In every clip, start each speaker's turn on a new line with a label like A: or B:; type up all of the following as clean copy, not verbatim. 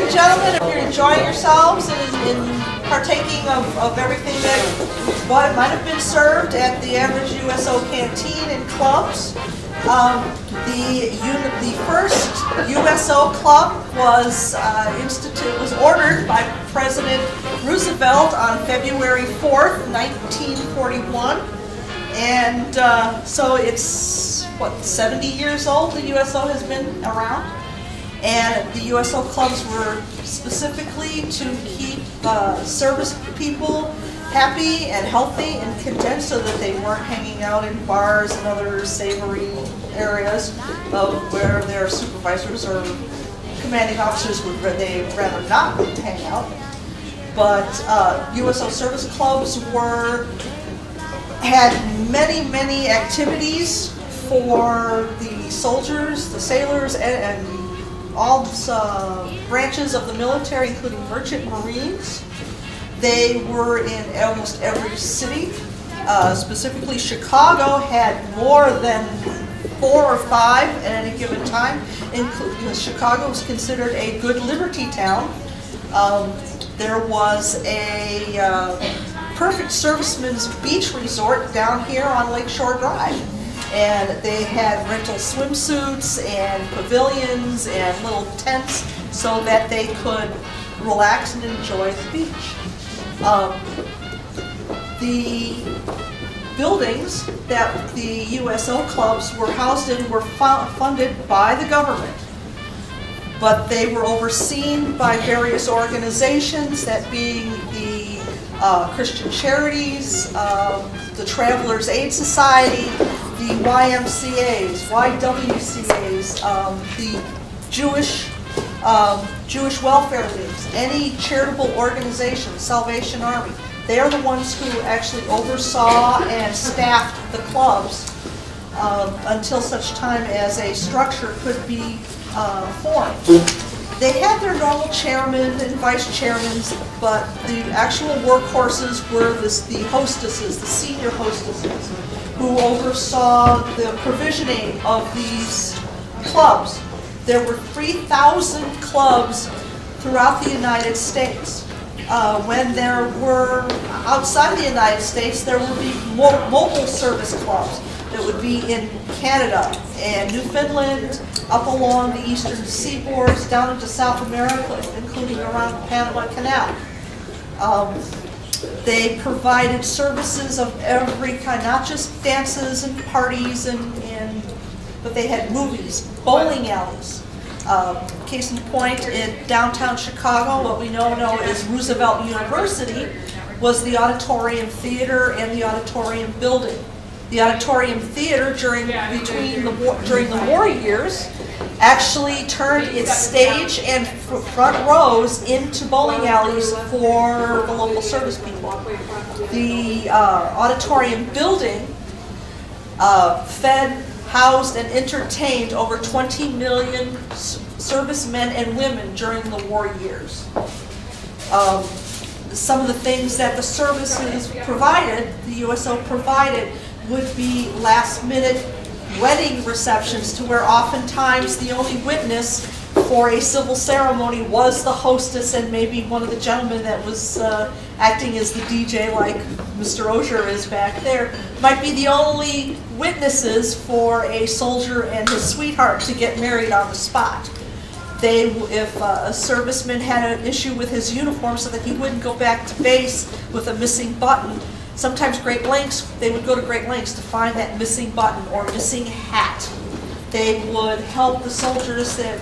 A: and gentlemen, if you're enjoying yourselves and in partaking of everything that might have been served at the average USO canteen and clubs, the first USO club was ordered by President Roosevelt on February 4th, 1941, and so it's, what, 70 years old the USO has been around. And the USO clubs were specifically to keep service people happy and healthy and content so that they weren't hanging out in bars and other savory areas where their supervisors or commanding officers would rather not hang out. But USO service clubs had many activities for the soldiers, the sailors, and all branches of the military, including merchant marines. They were in almost every city. Specifically, Chicago had more than 4 or 5 at any given time. Chicago was considered a good liberty town. There was a perfect serviceman's beach resort down here on Lakeshore Drive. And they had rental swimsuits and pavilions and little tents so that they could relax and enjoy the beach. The buildings that the USO clubs were housed in were funded by the government, but they were overseen by various organizations, that being the Christian Charities, the Travelers Aid Society, the YMCAs, YWCAs, the Jewish welfare leagues, any charitable organization, Salvation Army. They are the ones who actually oversaw and staffed the clubs until such time as a structure could be formed. They had their normal chairman and vice chairmen, but the actual workhorses were the hostesses, the senior hostesses, who oversaw the provisioning of these clubs. There were 3,000 clubs throughout the United States. When there were, outside the United States, there would be mobile service clubs that would be in Canada and Newfoundland, up along the eastern seaboards, down into South America, including around the Panama Canal. They provided services of every kind, not just dances and parties, but they had movies, bowling alleys. Case in point, in downtown Chicago, what we now know as Roosevelt University, was the Auditorium Theater and the Auditorium Building. The Auditorium Theater during the war years actually turned its stage and front rows into bowling alleys for the local service people. The Auditorium Building fed, housed, and entertained over 20 million servicemen and women during the war years. Some of the things that the services provided, the USO provided, would be last-minute wedding receptions, to where oftentimes the only witness for a civil ceremony was the hostess and maybe one of the gentlemen that was acting as the DJ, like Mr. Osier is back there, might be the only witnesses for a soldier and his sweetheart to get married on the spot. If a serviceman had an issue with his uniform so that he wouldn't go back to base with a missing button, sometimes they would go to great lengths to find that missing button or missing hat. They would help the soldiers that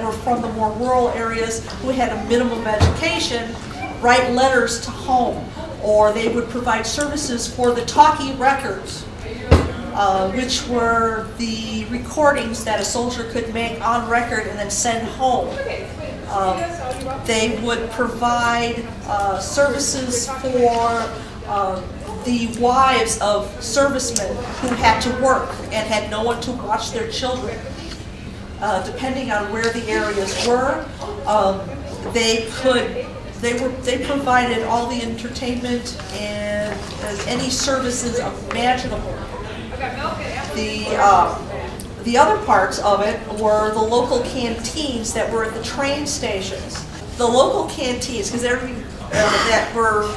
A: were from the more rural areas who had a minimum education write letters to home, or they would provide services for the talkie records, which were the recordings that a soldier could make on record and then send home. They would provide services for the wives of servicemen who had to work and had no one to watch their children. Depending on where the areas were, they provided all the entertainment and any services imaginable. The other parts of it were the local canteens that were at the train stations. The local canteens, because that were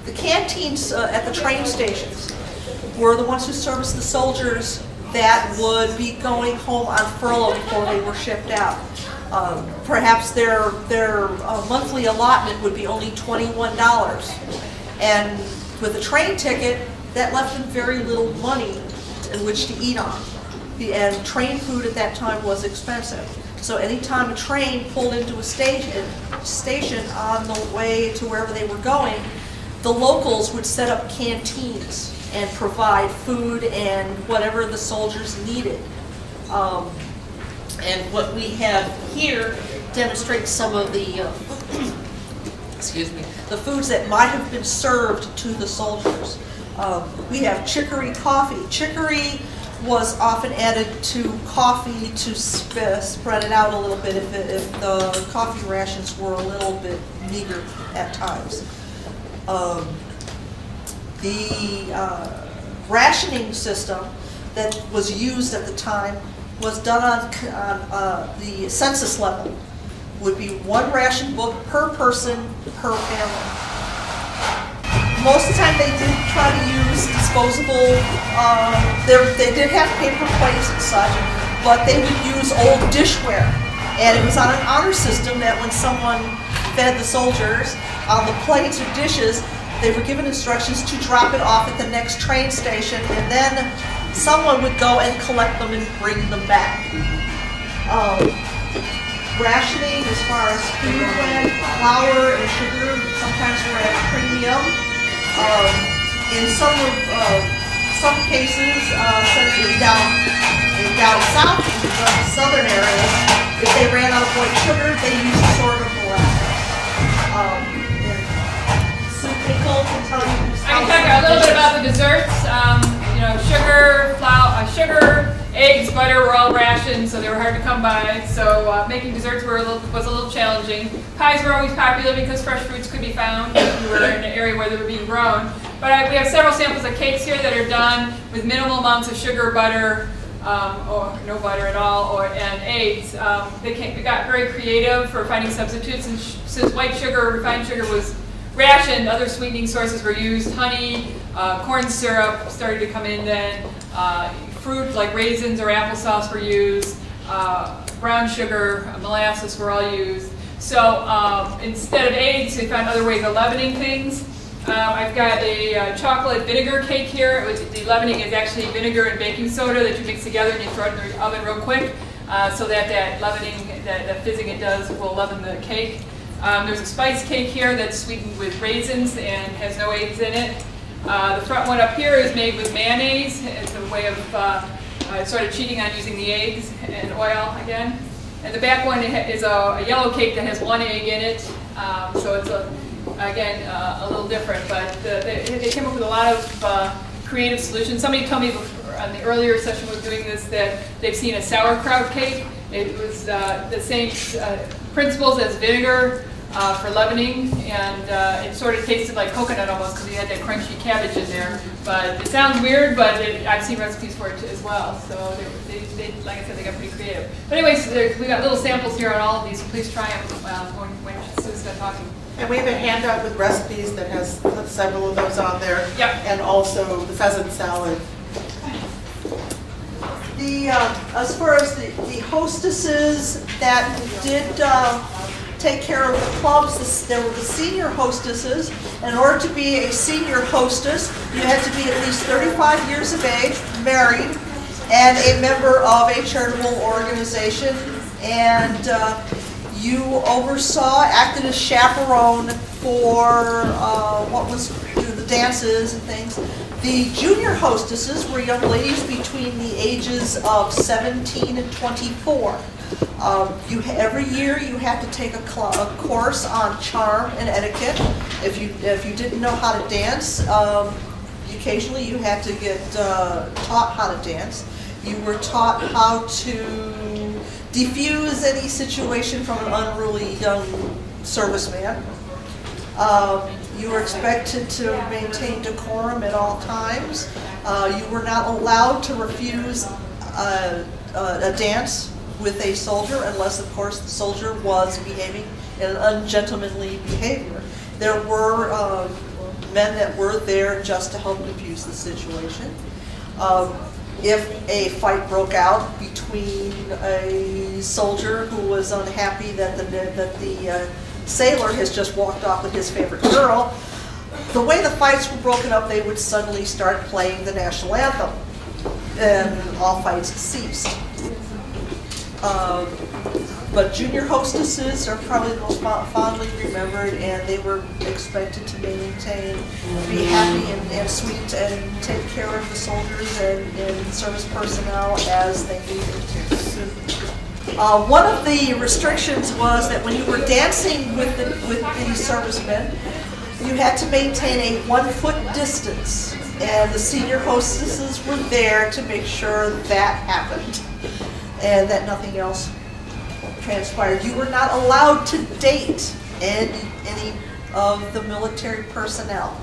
A: the canteens at the train stations, were the ones who serviced the soldiers that would be going home on furlough before they were shipped out. Perhaps their monthly allotment would be only $21, and with a train ticket, that left them very little money in which to eat on. And train food at that time was expensive. So anytime a train pulled into a station on the way to wherever they were going, the locals would set up canteens and provide food and whatever the soldiers needed. And what we have here demonstrates some of the, the foods that might have been served to the soldiers. We have chicory coffee. Chicory was often added to coffee to spread it out a little bit if the coffee rations were a little bit meager at times. The rationing system that was used at the time was done on the census level. Would be one ration book per person per family. Most of the time they did try to use disposable, they did have paper plates and such, but they would use old dishware. And it was on an honor system that when someone fed the soldiers on the plates or dishes, they were given instructions to drop it off at the next train station, and then someone would go and collect them and bring them back. Rationing as far as food went, flour and sugar sometimes were at a premium. In some cases, down south, in the southern areas, if they ran out of white sugar, they used sorghum molasses. Sue Pickle can tell you.
B: I can talk a little bit about the desserts. You know, sugar, sugar, eggs, butter were all rationed, so they were hard to come by. So making desserts was a little challenging. Pies were always popular because fresh fruits could be found if we were in an area where they were being grown. But we have several samples of cakes here that are done with minimal amounts of sugar, butter, or no butter at all, and eggs. They got very creative for finding substitutes, and since white sugar, refined sugar, was rationed, other sweetening sources were used. Honey, corn syrup started to come in then. Fruit like raisins or applesauce were used. Brown sugar, molasses were all used. So instead of eggs, we found other ways of leavening things. I've got a chocolate vinegar cake here. The leavening is actually vinegar and baking soda that you mix together and you throw it in the oven real quick so that leavening, that fizzing it does, will leaven the cake. There's a spice cake here that's sweetened with raisins and has no eggs in it. The front one up here is made with mayonnaise. It's a way of sort of cheating on using the eggs and oil again. And the back one is a yellow cake that has one egg in it. So it's, again, a little different. But they came up with a lot of creative solutions. Somebody told me on the earlier session we were doing this that they've seen a sauerkraut cake. It was the same principles as vinegar for leavening, and it sort of tasted like coconut almost because you had that crunchy cabbage in there. But it sounds weird, but I've seen recipes for it as well. So they, like I said, they got pretty creative. But anyways, we got little samples here on all of these, so please try them when Sue's done talking.
C: And we have a handout with recipes that has several of those on there.
B: Yep.
C: And also the pheasant salad.
A: As far as the hostesses that did take care of the clubs, there were the senior hostesses. In order to be a senior hostess, you had to be at least 35 years of age, married, and a member of a charitable organization. And you oversaw, acted as chaperone for what was the dances and things. The junior hostesses were young ladies between the ages of 17 and 24. Every year you had to take a course on charm and etiquette. If you didn't know how to dance, occasionally you had to get taught how to dance. You were taught how to defuse any situation from an unruly young serviceman. You were expected to maintain decorum at all times. You were not allowed to refuse a dance with a soldier unless, of course, the soldier was behaving in an ungentlemanly behavior. There were men that were there just to help defuse the situation. If a fight broke out between a soldier who was unhappy that the sailor has just walked off with his favorite girl, the way the fights were broken up, they would suddenly start playing the national anthem, and all fights ceased. But junior hostesses are probably the most fondly remembered, and they were expected to maintain, be happy and sweet, and take care of the soldiers and service personnel as they needed to. One of the restrictions was that when you were dancing with the servicemen, you had to maintain a 1-foot distance, and the senior hostesses were there to make sure that happened and that nothing else transpired. You were not allowed to date any of the military personnel.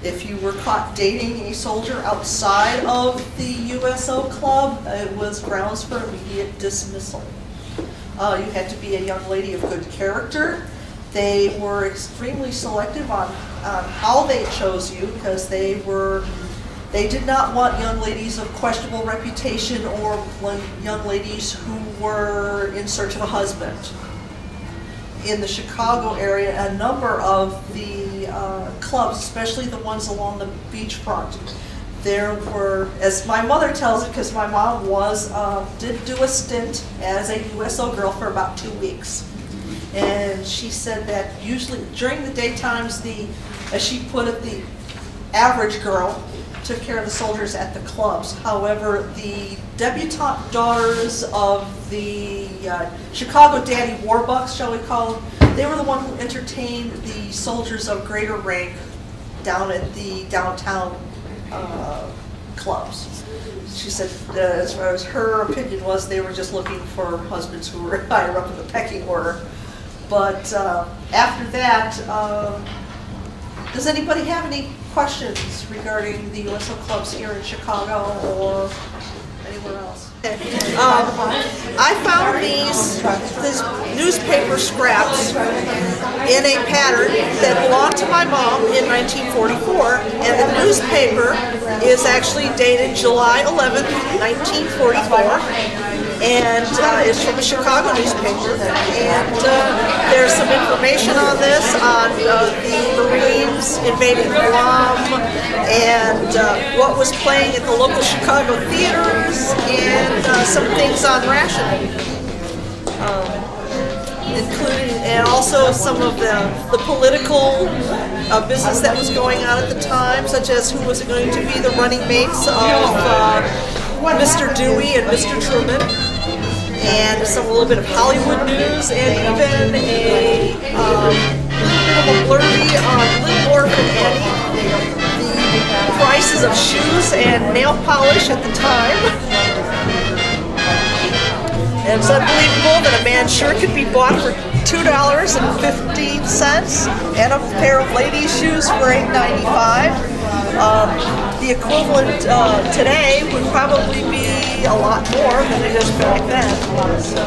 A: If you were caught dating a soldier outside of the USO club, it was grounds for immediate dismissal. You had to be a young lady of good character. They were extremely selective on how they chose you, because they did not want young ladies of questionable reputation or young ladies who were in search of a husband. In the Chicago area, a number of the clubs, especially the ones along the beachfront, there were, as my mother tells it, because my mom did do a stint as a USO girl for about 2 weeks. And she said that usually during the daytimes, as she put it, the average girl took care of the soldiers at the clubs. However, the debutante daughters of the Chicago Daddy Warbucks, shall we call them, they were the one who entertained the soldiers of greater rank down at the downtown clubs. She said, as far as her opinion was, they were just looking for husbands who were higher up in the pecking order. But after that, does anybody have any questions regarding the USO clubs here in Chicago or anywhere else? I found these newspaper scraps in a pattern that belonged to my mom in 1944, and the newspaper is actually dated July 11th, 1944, and it's from a Chicago newspaper, and there's some information on this, on the Marines invading Guam, and what was playing at the local Chicago theaters, and some things on rationing, including, and also some of the political business that was going on at the time, such as who was going to be the running mates of Mr. Dewey and Mr. Truman, and a little bit of Hollywood news, and even a little bit of a blurby on Little Orphan Annie, the prices of shoes and nail polish at the time. And it's unbelievable that a man's shirt could be bought for $2.15 and a pair of ladies' shoes for $8.95. The equivalent today would probably be a lot more than it is back then. So.